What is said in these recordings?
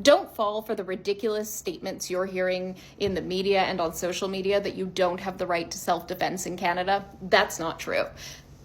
Don't fall for the ridiculous statements you're hearing in the media and on social media that you don't have the right to self-defense in Canada. That's not true.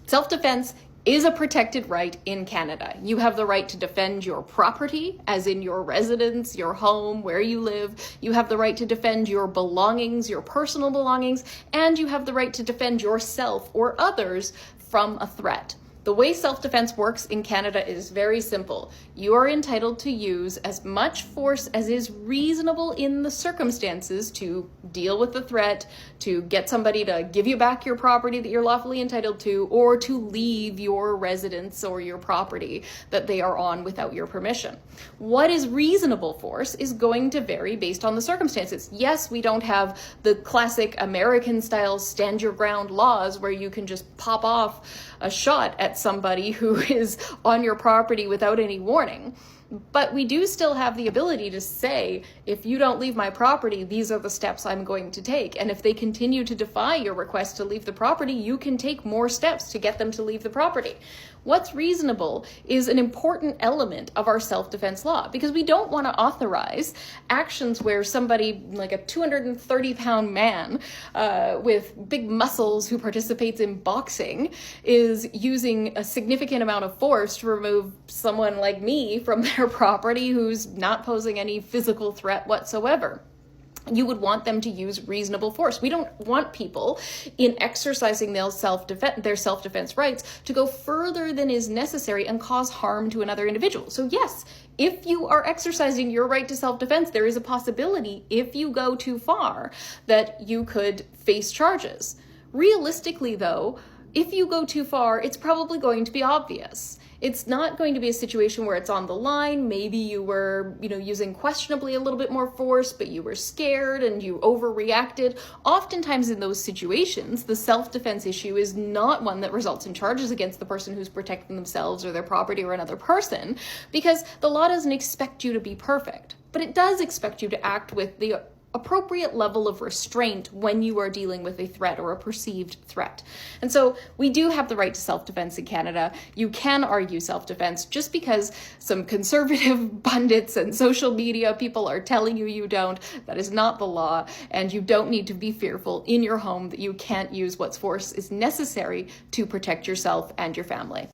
Self-defense is a protected right in Canada. You have the right to defend your property, as in your residence, your home, where you live. You have the right to defend your belongings, your personal belongings, and you have the right to defend yourself or others from a threat. The way self-defense works in Canada is very simple. You are entitled to use as much force as is reasonable in the circumstances to deal with the threat, to get somebody to give you back your property that you're lawfully entitled to, or to leave your residence or your property that they are on without your permission. What is reasonable force is going to vary based on the circumstances. Yes, we don't have the classic American-style stand-your-ground laws where you can just pop off a shot at somebody who is on your property without any warning. But we do still have the ability to say, if you don't leave my property, these are the steps I'm going to take. And if they continue to defy your request to leave the property, you can take more steps to get them to leave the property. What's reasonable is an important element of our self-defense law, because we don't want to authorize actions where somebody like a 230-pound man with big muscles who participates in boxing is using a significant amount of force to remove someone like me from their property who's not posing any physical threat whatsoever. You would want them to use reasonable force. We don't want people in exercising their self-defense rights to go further than is necessary and cause harm to another individual. So yes, if you are exercising your right to self-defense, there is a possibility, if you go too far, that you could face charges. Realistically, though, if you go too far, it's probably going to be obvious. It's not going to be a situation where it's on the line. Maybe you were, using questionably a little bit more force, but you were scared and you overreacted. Oftentimes in those situations, the self-defense issue is not one that results in charges against the person who's protecting themselves or their property or another person, because the law doesn't expect you to be perfect, but it does expect you to act with the appropriate level of restraint when you are dealing with a threat or a perceived threat. And so we do have the right to self-defense in Canada. You can argue self-defense. Just because some conservative pundits and social media people are telling you you don't, that is not the law, and you don't need to be fearful in your home that you can't use what force is necessary to protect yourself and your family.